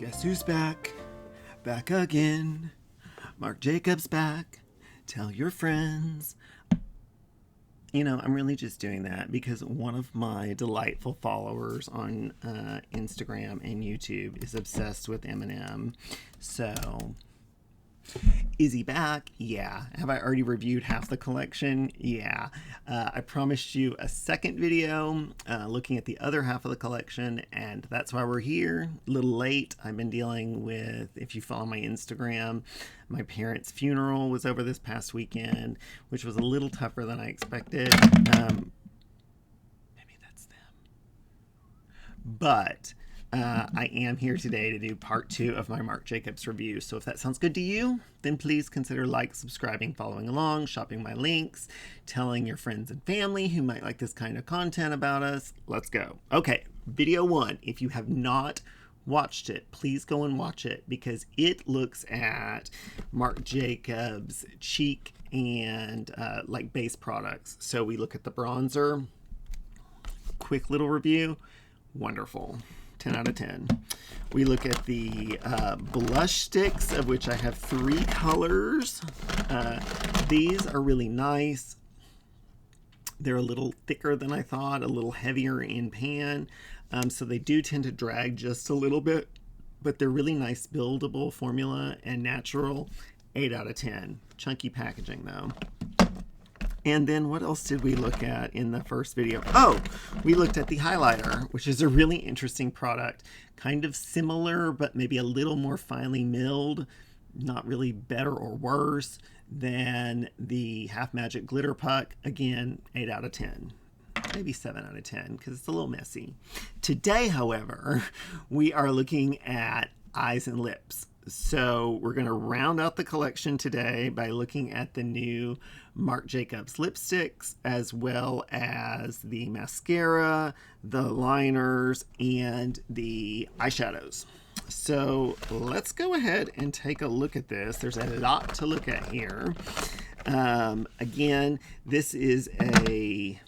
Guess who's back? Back again. Marc Jacobs back. Tell your friends. You know, I'm really just doing that because one of my delightful followers on Instagram and YouTube is obsessed with Eminem. So, is he back? Yeah. Have I already reviewed half the collection? Yeah. I promised you a second video looking at the other half of the collection, and that's why we're here. A little late. I've been dealing with, if you follow my Instagram, my parents' funeral was over this past weekend, which was a little tougher than I expected. Maybe that's them. But I am here today to do part 2 of my Marc Jacobs review. So if that sounds good to you, then please consider subscribing, following along, shopping my links, telling your friends and family who might like this kind of content about us. Let's go. Okay, video 1. If you have not watched it, please go and watch it because it looks at Marc Jacobs cheek and like base products. So we look at the bronzer. Quick little review. Wonderful. 10 out of 10. We look at the blush sticks, of which I have 3 colors. These are really nice. They're a little thicker than I thought, a little heavier in pan. So they do tend to drag just a little bit, but they're really nice buildable formula and natural. 8 out of 10. Chunky packaging though. And then what else did we look at in the first video? Oh, we looked at the highlighter, which is a really interesting product. Kind of similar, but maybe a little more finely milled. Not really better or worse than the Half Magic Glitter Puck. Again, 8 out of 10. Maybe 7 out of 10 because it's a little messy. Today, however, we are looking at eyes and lips. So we're going to round out the collection today by looking at the new Marc Jacobs lipsticks, as well as the mascara, the liners, and the eyeshadows. So let's go ahead and take a look at this. There's a lot to look at here. Again, this is a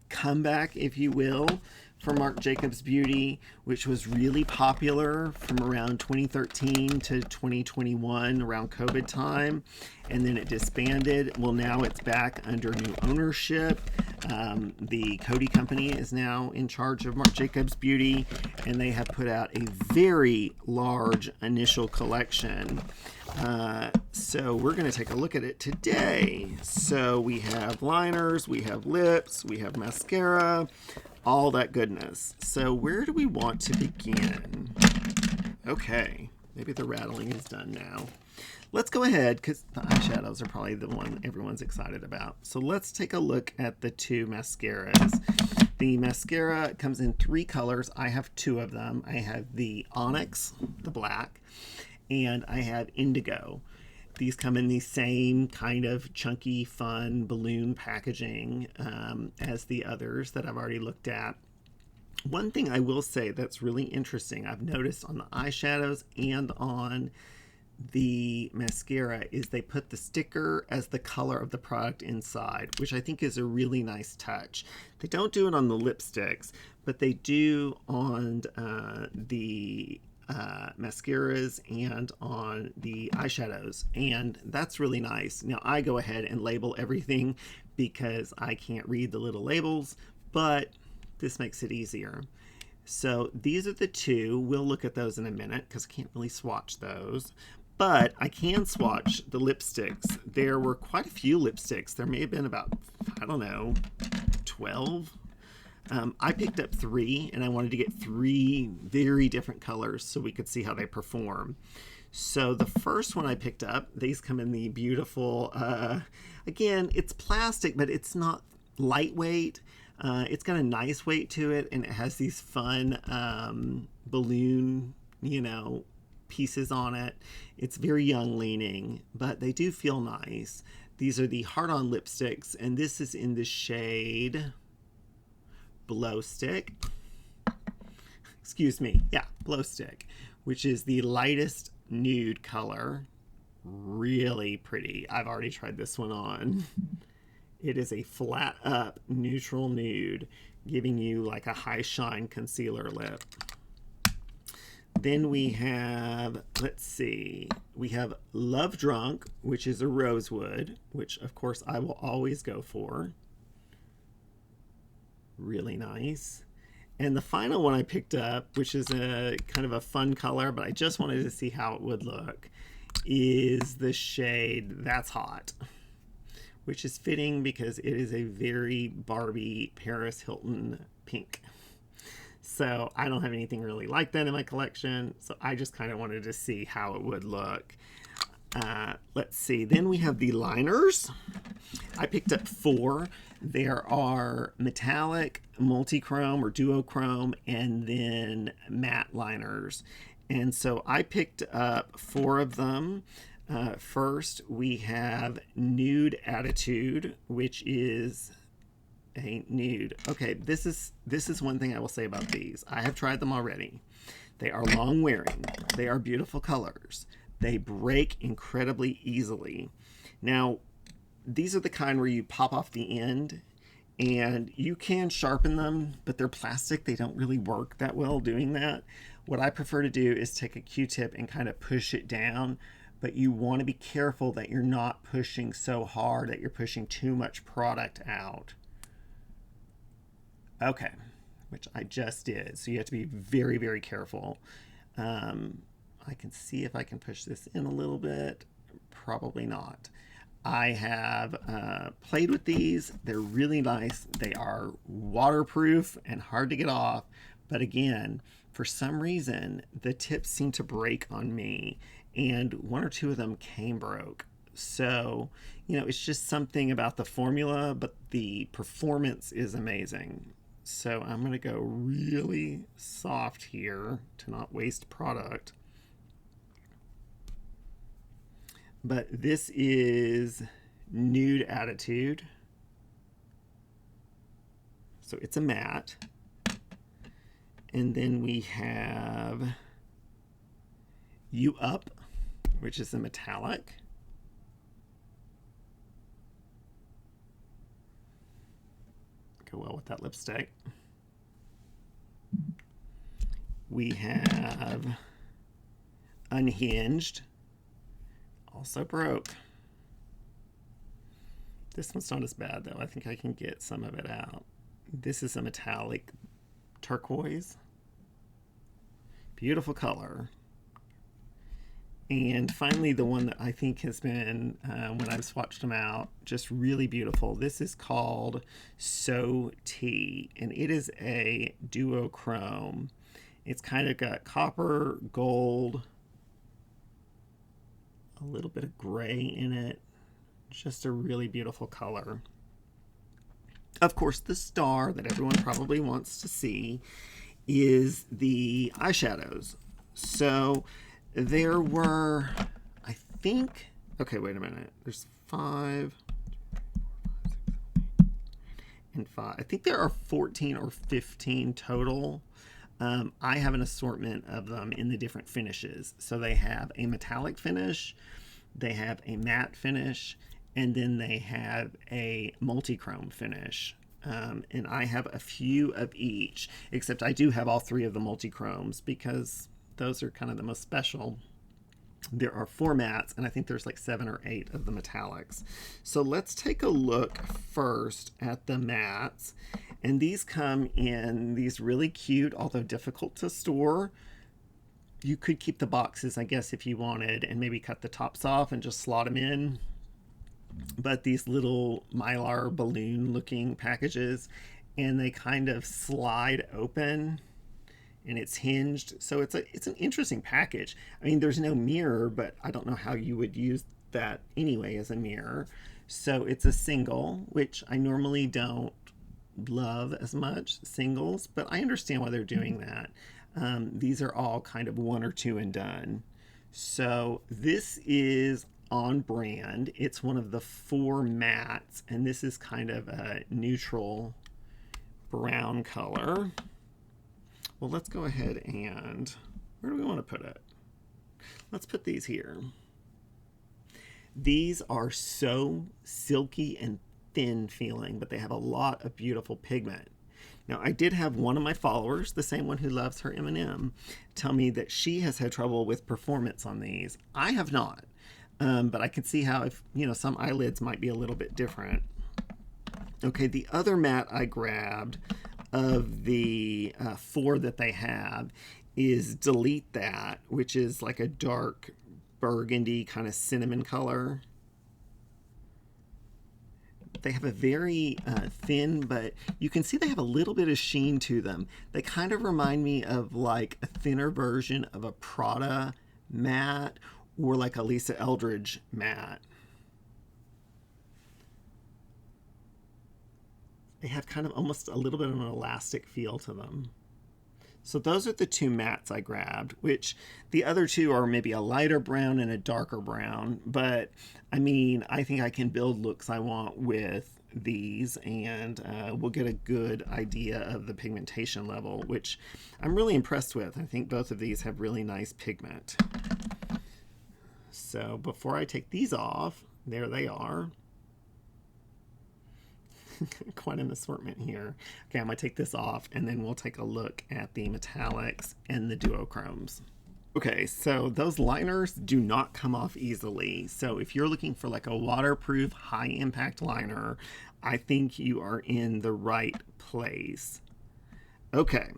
comeback, if you will, for Marc Jacobs Beauty, which was really popular from around 2013 to 2021, around COVID time, and then it disbanded. Well, now it's back under new ownership. The Khili company is now in charge of Marc Jacobs Beauty, and they have put out a very large initial collection. So we're going to take a look at it today. So we have liners, we have lips, we have mascara, all that goodness. So where do we want to begin? Okay, maybe the rattling is done now. Let's go ahead, because the eyeshadows are probably the one everyone's excited about. So let's take a look at the 2 mascaras. The mascara comes in 3 colors. I have 2 of them. I have the Onyx, the black, and I have Indigo. These come in the same kind of chunky, fun balloon packaging as the others that I've already looked at. One thing I will say that's really interesting, I've noticed on the eyeshadows and on the mascara, is they put the sticker as the color of the product inside, which I think is a really nice touch. They don't do it on the lipsticks, but they do on the mascaras and on the eyeshadows, and that's really nice. Now I go ahead and label everything because I can't read the little labels, but this makes it easier. So these are the 2. We'll look at those in a minute because I can't really swatch those, but I can swatch the lipsticks. There were quite a few lipsticks. There may have been about, I don't know, 12. I picked up 3, and I wanted to get 3 very different colors so we could see how they perform. So the first one I picked up, these come in the beautiful, again, it's plastic, but it's not lightweight. It's got a nice weight to it, and it has these fun balloon, pieces on it. It's very young leaning, but they do feel nice. These are the Hard-On lipsticks, and this is in the shade Blow Stick. Excuse me. Yeah, Blow Stick, which is the lightest nude color. Really pretty. I've already tried this one on. It is a flat up neutral nude, giving you like a high shine concealer lip. Then we have, let's see, we have Love Drunk, which is a rosewood, which of course I will always go for. Really nice. And the final one I picked up, which is a kind of a fun color, but I just wanted to see how it would look, is the shade That's Hot, which is fitting because it is a very Barbie Paris Hilton pink. So I don't have anything really like that in my collection, so I just kind of wanted to see how it would look. Let's see, then we have the liners. I picked up 4. There are metallic, multi-chrome or duochrome, and then matte liners. And so I picked up 4 of them. First, we have Nude Attitude, which is a nude. Okay, this is one thing I will say about these. I have tried them already. They are long wearing. They are beautiful colors. They break incredibly easily. Now, these are the kind where you pop off the end and you can sharpen them, but they're plastic. They don't really work that well doing that. What I prefer to do is take a Q-tip and kind of push it down, but you want to be careful that you're not pushing so hard that you're pushing too much product out. Okay, which I just did. So you have to be very, very careful. I can see if I can push this in a little bit. Probably not. I have played with these. They're really nice. They are waterproof and hard to get off. But again, for some reason, the tips seem to break on me. And 1 or 2 of them came broke. So, you know, it's just something about the formula, but the performance is amazing. So I'm going to go really soft here to not waste product. But this is Nude Attitude. So it's a matte. And then we have You Up, which is a metallic. Go well with that lipstick. We have Unhinged, also broke. This one's not as bad though. I think I can get some of it out. This is a metallic turquoise. Beautiful color. And finally, the one that I think has been, when I've swatched them out, just really beautiful. This is called So Tea, and it is a duochrome. It's kind of got copper, gold, a little bit of gray in it. Just a really beautiful color. Of course, the star that everyone probably wants to see is the eyeshadows. So there were, I think, okay, wait a minute. There's 5, and 5. I think there are 14 or 15 total. I have an assortment of them in the different finishes. So they have a metallic finish, they have a matte finish, and then they have a multi-chrome finish. And I have a few of each, except I do have all 3 of the multi-chromes because those are kind of the most special. There are 4 mattes, and I think there's like 7 or 8 of the metallics. So let's take a look first at the mattes. And these come in these really cute, although difficult to store. You could keep the boxes, I guess, if you wanted, and maybe cut the tops off and just slot them in. But these little mylar balloon looking packages, and they kind of slide open, and it's hinged. So it's an interesting package. I mean, there's no mirror, but I don't know how you would use that anyway as a mirror. So it's a single, which I normally don't love as much, singles, but I understand why they're doing that. These are all kind of 1 or 2 and done. So this is on brand. It's one of the 4 mattes, and this is kind of a neutral brown color. Well, let's go ahead and, where do we want to put it? Let's put these here. These are so silky and thin feeling, but they have a lot of beautiful pigment. Now, I did have one of my followers, the same one who loves her M&M, tell me that she has had trouble with performance on these. I have not, but I can see how, if some eyelids might be a little bit different. Okay, the other matte I grabbed of the 4 that they have is Delete That, which is like a dark burgundy kind of cinnamon color. They have a very thin, but you can see they have a little bit of sheen to them. They kind of remind me of like a thinner version of a Prada matte or like a Lisa Eldridge matte. They have kind of almost a little bit of an elastic feel to them. So those are the 2 mattes I grabbed, which the other 2 are maybe a lighter brown and a darker brown. But I mean, I think I can build looks I want with these, and we'll get a good idea of the pigmentation level, which I'm really impressed with. I think both of these have really nice pigment. So before I take these off, there they are. Quite an assortment here. Okay, I'm going to take this off and then we'll take a look at the metallics and the duochromes. Okay, so those liners do not come off easily. So if you're looking for like a waterproof, high impact liner, I think you are in the right place. Okay,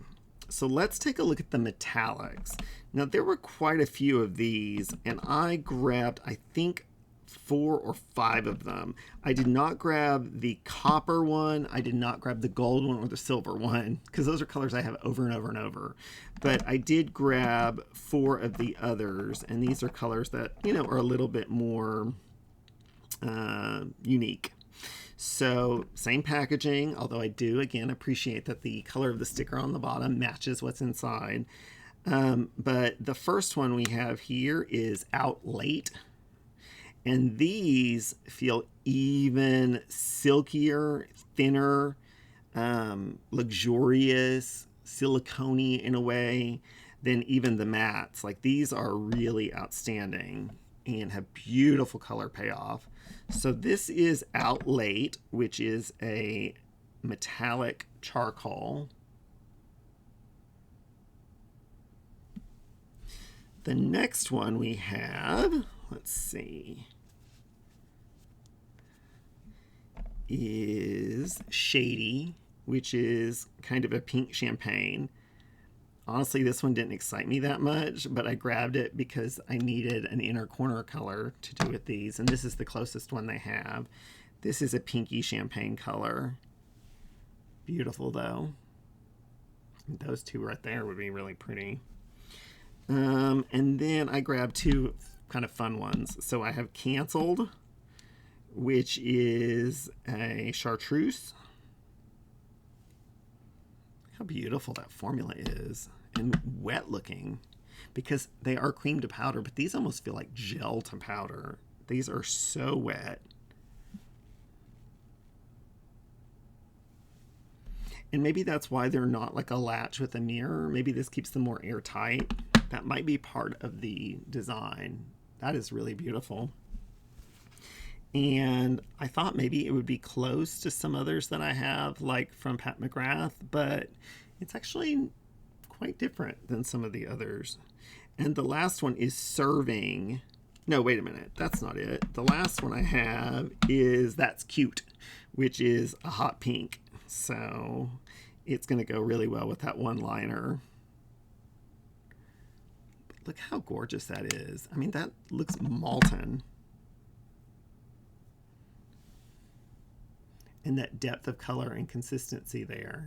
so let's take a look at the metallics. Now there were quite a few of these and I grabbed, I think, 4 or 5 of them. I did not grab the copper one, I did not grab the gold one or the silver one, because those are colors I have over and over and over. But I did grab 4 of the others, and these are colors that, are a little bit more unique. So same packaging, although I do again appreciate that the color of the sticker on the bottom matches what's inside. But the first one we have here is Out Late. And these feel even silkier, thinner, luxurious, silicone-y in a way than even the mattes. Like, these are really outstanding and have beautiful color payoff. So this is Out Late, which is a metallic charcoal. The next one we have, let's see, is Shady, which is kind of a pink champagne. Honestly, this one didn't excite me that much, but I grabbed it because I needed an inner corner color to do with these, and this is the closest one they have. This is a pinky champagne color. Beautiful, though. Those 2 right there would be really pretty. And then I grabbed 2 kind of fun ones. So I have Canceled, which is a chartreuse. How beautiful that formula is, and wet looking, because they are cream to powder, but these almost feel like gel to powder. These are so wet. And maybe that's why they're not like a latch with a mirror. Maybe this keeps them more airtight. That might be part of the design. That is really beautiful. And I thought maybe it would be close to some others that I have, like from Pat McGrath, but it's actually quite different than some of the others. And the last one is Serving. No, wait a minute. That's not it. The last one I have is That's Cute, which is a hot pink. So it's going to go really well with that one liner. But look how gorgeous that is. I mean, that looks molten. And that depth of color and consistency there.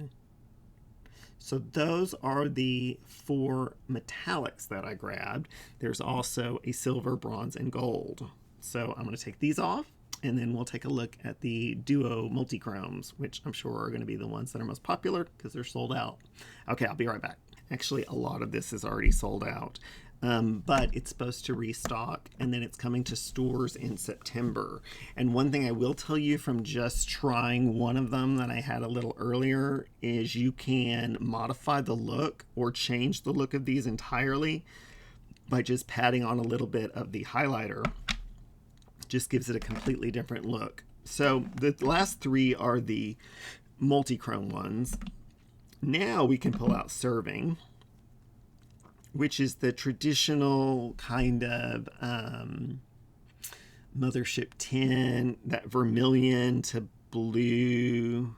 So those are the 4 metallics that I grabbed. There's also a silver, bronze, and gold. So I'm going to take these off, and then we'll take a look at the duo multichromes, which I'm sure are going to be the ones that are most popular because they're sold out. Okay, I'll be right back. Actually, a lot of this is already sold out. But it's supposed to restock, and then it's coming to stores in September. And one thing I will tell you from just trying one of them that I had a little earlier is you can modify the look or change the look of these entirely by just patting on a little bit of the highlighter. Just gives it a completely different look. So the last 3 are the multi-chrome ones. Now we can pull out Serving, which is the traditional kind of Mothership 10, that vermilion to blue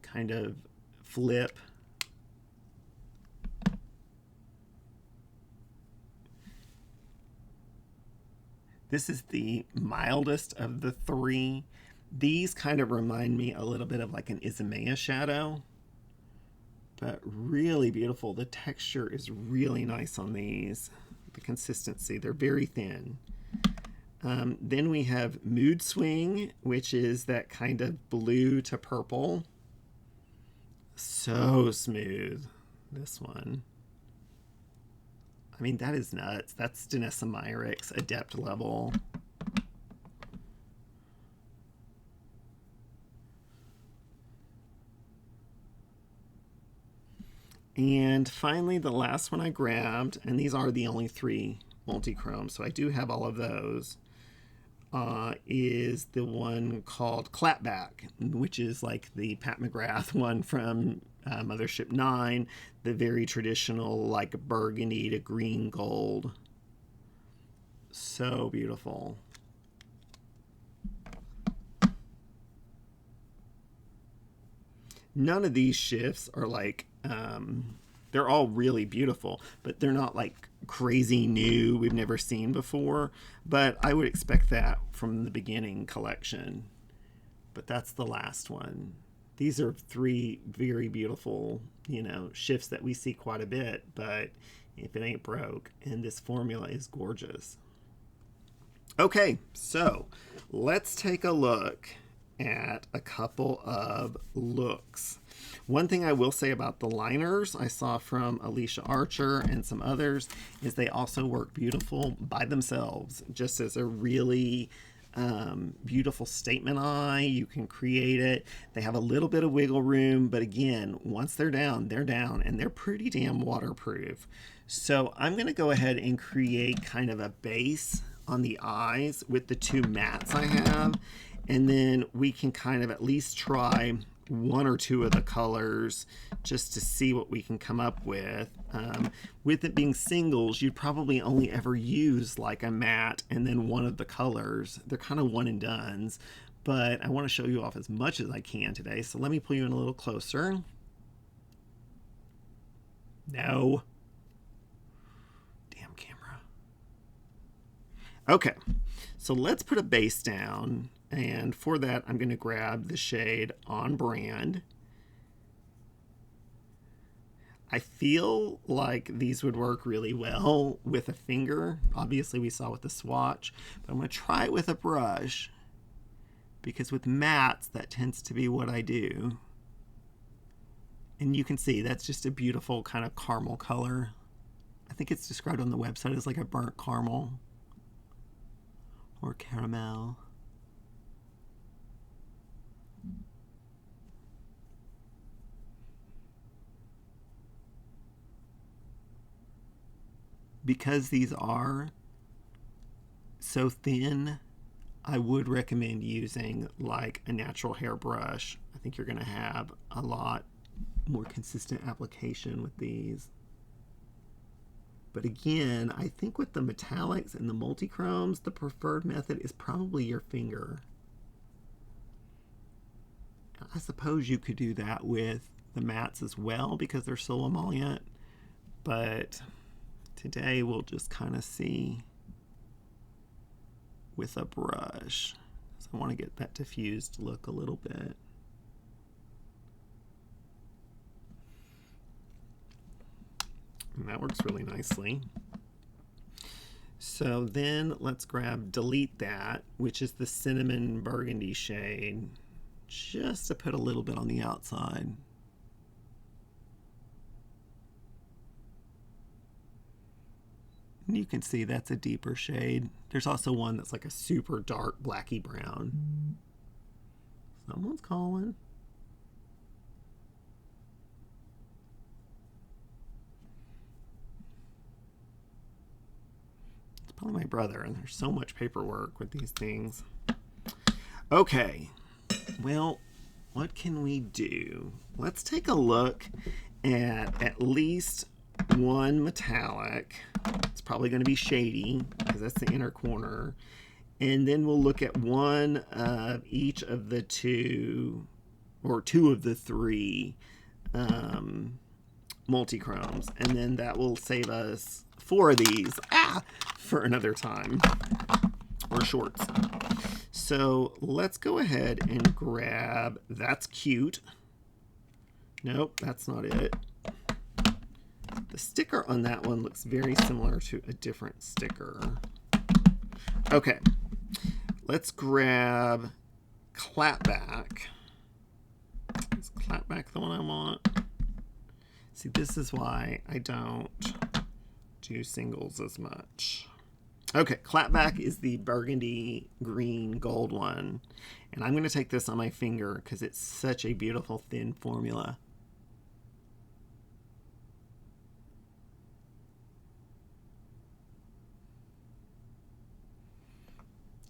kind of flip. This is the mildest of the three. These kind of remind me a little bit of like an Isomea shadow, but really beautiful. The texture is really nice on these. The consistency, they're very thin. Then we have Mood Swing, which is that kind of blue to purple. So smooth, this one. I mean, that is nuts. That's Danessa Myricks Adept level. And finally, the last one I grabbed, and these are the only 3 multi-chrome, so I do have all of those, is the one called Clapback, which is like the Pat McGrath one from Mothership 9, the very traditional like burgundy to green gold. So beautiful. None of these shifts are like, they're all really beautiful, but they're not like crazy new, we've never seen before. But I would expect that from the beginning collection. But that's the last one. These are 3 very beautiful, you know, shifts that we see quite a bit, but if it ain't broke, and this formula is gorgeous. Okay, so let's take a look at a couple of looks. One thing I will say about the liners I saw from Alicia Archer and some others is they also work beautiful by themselves, just as a really beautiful statement eye. You can create it. They have a little bit of wiggle room, but again, once they're down, and they're pretty damn waterproof. So I'm going to go ahead and create kind of a base on the eyes with the 2 mattes I have, and then we can kind of at least try 1 or 2 of the colors just to see what we can come up with. With it being singles, you'd probably only ever use like a matte and then 1 of the colors. They're kind of one and dones, but I want to show you off as much as I can today. So let me pull you in a little closer. No. Damn camera. Okay, so let's put a base down. And for that, I'm going to grab the shade On Brand. I feel like these would work really well with a finger. Obviously, we saw with the swatch, but I'm going to try it with a brush because with mattes, that tends to be what I do. And you can see that's just a beautiful kind of caramel color. I think it's described on the website as like a burnt caramel or caramel. Because these are so thin, I would recommend using like a natural hair brush. I think you're going to have a lot more consistent application with these. But again, I think with the metallics and the multi-chromes, the preferred method is probably your finger. I suppose you could do that with the mattes as well because they're so emollient, but today we'll just kind of see with a brush. So I want to get that diffused look a little bit. And that works really nicely. So then let's grab Delete That, which is the cinnamon burgundy shade, just to put a little bit on the outside. And you can see that's a deeper shade. There's also one that's like a super dark blacky brown. Someone's calling. It's probably my brother, and there's so much paperwork with these things. Okay, well, what can we do? Let's take a look at least one metallic. It's probably going to be shady because that's the inner corner. And then we'll look at one of each of the two, or two of the three multi-chromes. And then that will save us 4 of these for another time, or shorts. So let's go ahead and grab, that's cute. Nope, that's not it. The sticker on that one looks very similar to a different sticker. Okay, let's grab Clapback. Is Clapback the one I want? See, this is why I don't do singles as much. Okay, Clapback is the burgundy green gold one. And I'm going to take this on my finger because it's such a beautiful thin formula.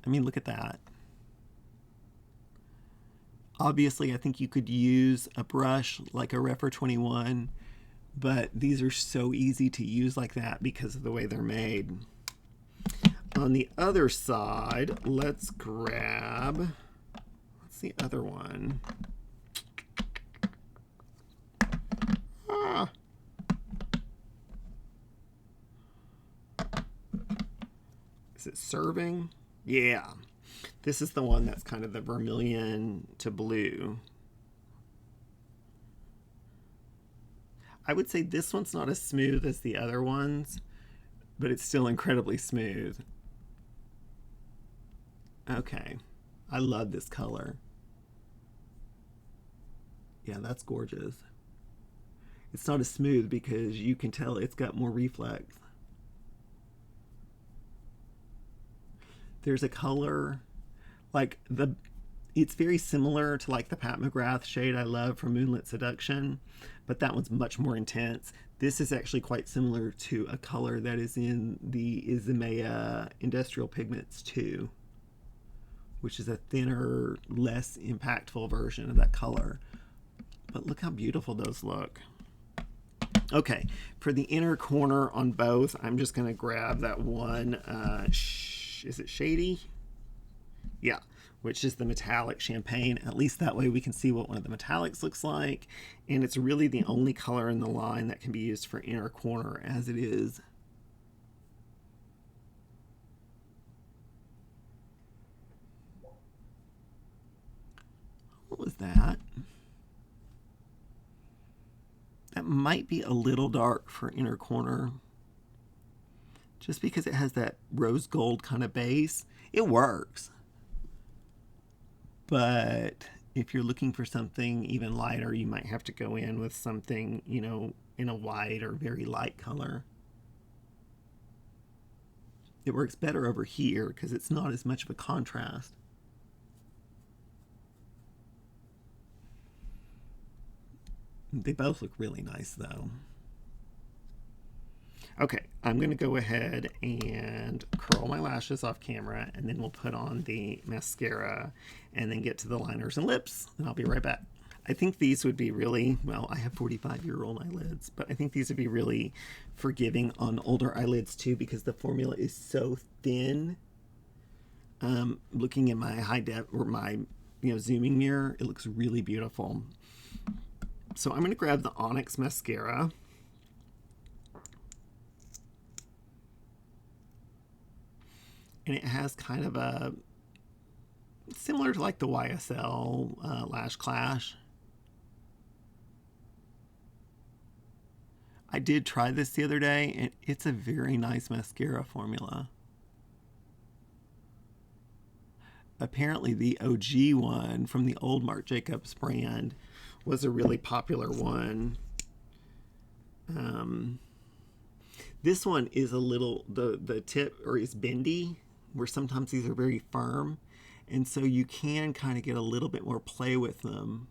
I mean, look at that. Obviously, I think you could use a brush like a Refer 21, but these are so easy to use like that because of the way they're made. On the other side, let's grab, what's the other one? Is it Serving? Yeah. This is the one that's kind of the vermilion to blue. I would say this one's not as smooth as the other ones, but it's still incredibly smooth. Okay. I love this color. Yeah, that's gorgeous. It's not as smooth because you can tell it's got more reflex. There's a color like it's very similar to like the Pat McGrath shade I love from Moonlit Seduction, but that one's much more intense. This is actually quite similar to a color that is in the Izumaya Industrial Pigments 2, which is a thinner, less impactful version of that color. But look how beautiful those look. Okay, for the inner corner on both, I'm just going to grab that one, is it Shady? Yeah, which is the metallic champagne. At least that way we can see what one of the metallics looks like. And it's really the only color in the line that can be used for inner corner as it is. What was that? That might be a little dark for inner corner. Just because it has that rose gold kind of base, it works. But if you're looking for something even lighter, you might have to go in with something, you know, in a white or very light color. It works better over here because it's not as much of a contrast. They both look really nice though. Okay, I'm going to go ahead and curl my lashes off camera, and then we'll put on the mascara and then get to the liners and lips, and I'll be right back. I think these would be really, well, I have 45-year-old eyelids, but I think these would be really forgiving on older eyelids too because the formula is so thin. Looking at my high def or my zooming mirror, it looks really beautiful. So I'm going to grab the Onyx mascara. And it has kind of a, similar to like the YSL Lash Clash. I did try this the other day, and it's a very nice mascara formula. Apparently the OG one from the old Marc Jacobs brand was a really popular one. This one is a little, the tip or is bendy, where sometimes these are very firm, and so you can kind of get a little bit more play with them.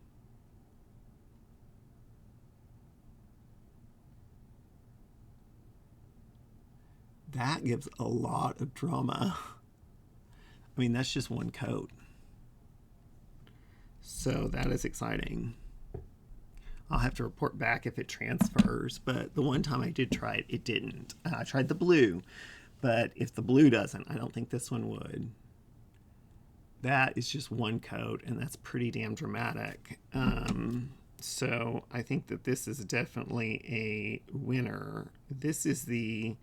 That gives a lot of drama. I mean, that's just one coat. So that is exciting. I'll have to report back if it transfers, but the one time I did try it, it didn't. I tried the blue, but if the blue doesn't, I don't think this one would. That is just one coat, and that's pretty damn dramatic. So I think that this is definitely a winner. This is the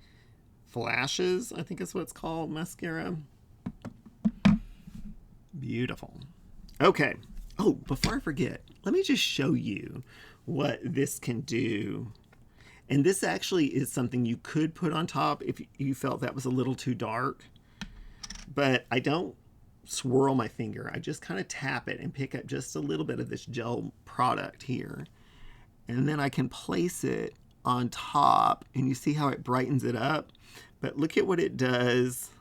Flashes, I think is what it's called, mascara. Beautiful. Okay. Oh, before I forget, let me just show you what this can do. And this actually is something you could put on top if you felt that was a little too dark. But I don't swirl my finger. I just kind of tap it and pick up just a little bit of this gel product here. And then I can place it on top, and you see how it brightens it up? But look at what it does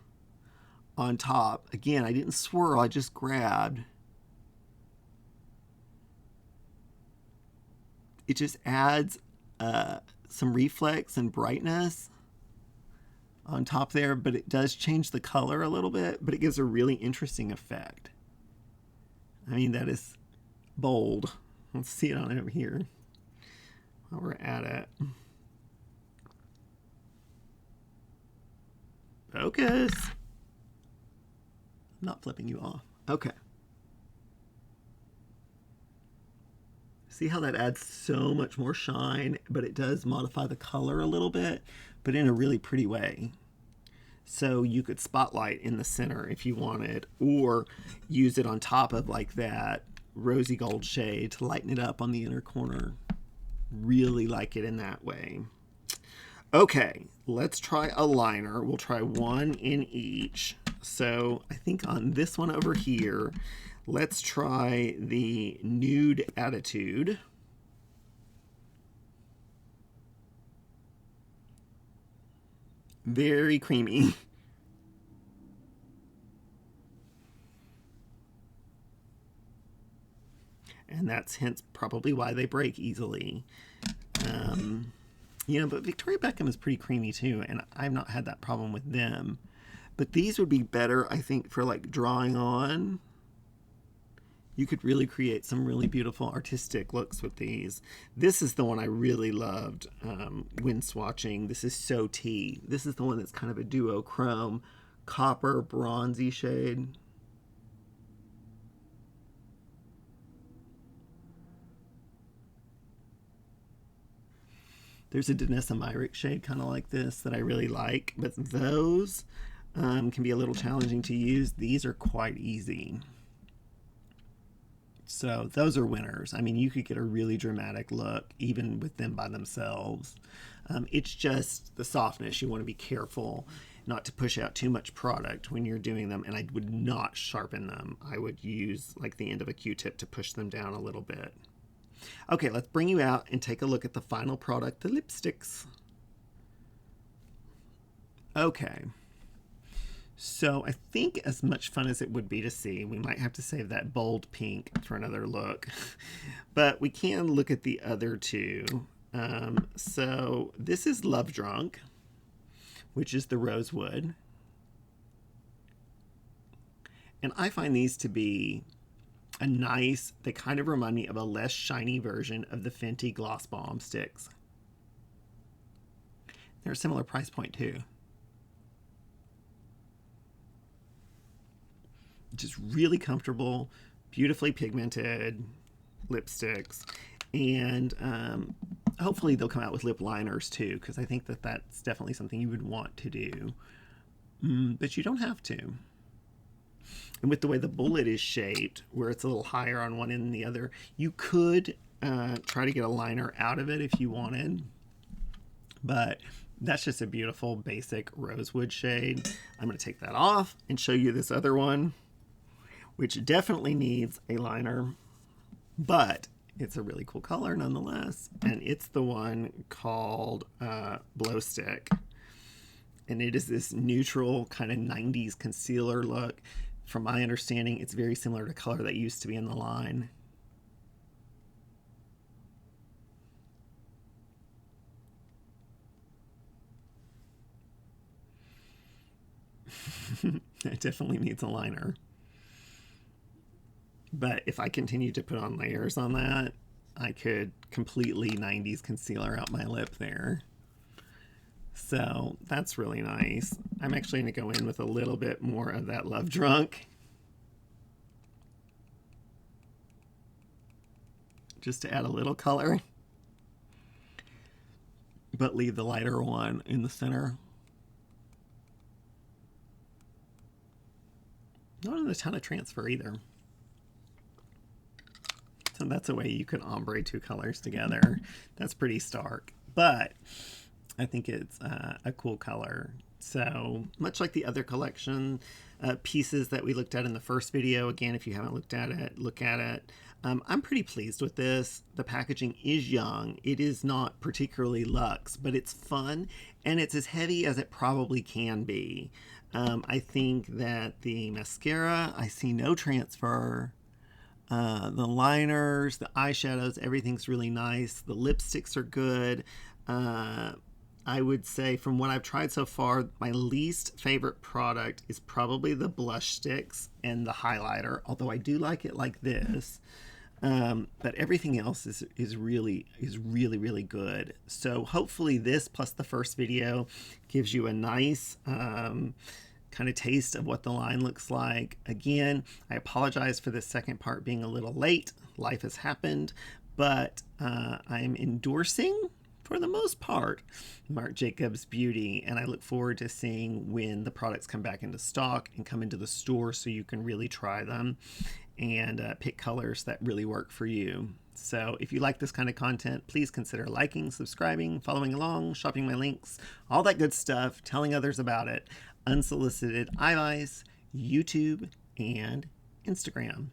on top. Again, I didn't swirl, I just grabbed. It just adds some reflex and brightness on top there, but it does change the color a little bit, but it gives a really interesting effect. I mean, that is bold. Let's see it on over here while we're at it. Focus. I'm not flipping you off. Okay. See how that adds so much more shine, but it does modify the color a little bit, but in a really pretty way. So you could spotlight in the center if you wanted, or use it on top of like that rosy gold shade to lighten it up on the inner corner. Really like it in that way. Okay, let's try a liner. We'll try one in each. So I think on this one over here, let's try the Nude Attitude. Very creamy. And that's hence probably why they break easily. You know, but Victoria Beckham is pretty creamy too, and I've not had that problem with them. But these would be better, I think, for like drawing on. You could really create some really beautiful artistic looks with these. This is the one I really loved when swatching. This is So Tea. This is the one that's kind of a duochrome, copper, bronzy shade. There's a Danessa Myrick shade kind of like this that I really like, but those can be a little challenging to use. These are quite easy. So those are winners. I mean, you could get a really dramatic look even with them by themselves. It's just the softness. You want to be careful not to push out too much product when you're doing them, and I would not sharpen them. I would use like the end of a Q-tip to push them down a little bit. Okay, let's bring you out and take a look at the final product, the lipsticks. Okay. So I think as much fun as it would be to see, we might have to save that bold pink for another look. But we can look at the other two. So this is Love Drunk, which is the Rosewood. And I find these to be a nice, they kind of remind me of a less shiny version of the Fenty Gloss Bomb sticks. They're a similar price point too. Just really comfortable, beautifully pigmented lipsticks. And hopefully they'll come out with lip liners too, because I think that that's definitely something you would want to do. But you don't have to. And with the way the bullet is shaped, where it's a little higher on one end than the other, you could try to get a liner out of it if you wanted. But that's just a beautiful basic rosewood shade. I'm going to take that off and show you this other one, which definitely needs a liner, but it's a really cool color nonetheless. And it's the one called Blow Stick. And it is this neutral kind of 90s concealer look. From my understanding, it's very similar to color that used to be in the line. It definitely needs a liner. But if I continue to put on layers on that, I could completely 90s concealer out my lip there. So that's really nice. I'm actually going to go in with a little bit more of that Love Drunk, just to add a little color, but leave the lighter one in the center. Not a ton of transfer either. So that's a way you can ombre two colors together. That's pretty stark, but I think it's a cool color. So much like the other collection pieces that we looked at in the first video, again, if you haven't looked at it, look at it. I'm pretty pleased with this. The packaging is young. It is not particularly luxe, but it's fun, and it's as heavy as it probably can be. I think that the mascara, I see no transfer. The liners, the eyeshadows, everything's really nice. The lipsticks are good. I would say from what I've tried so far, my least favorite product is probably the blush sticks and the highlighter, although I do like it like this. But everything else is really good. So hopefully this plus the first video gives you a nice kind of taste of what the line looks like. Again, I apologize for the second part being a little late. Life has happened, but I'm endorsing, for the most part, Marc Jacobs Beauty, and I look forward to seeing when the products come back into stock and come into the store so you can really try them and pick colors that really work for you. So if you like this kind of content, please consider liking, subscribing, following along, shopping my links, all that good stuff, telling others about it. Unsolicited Eyeliners, YouTube, and Instagram.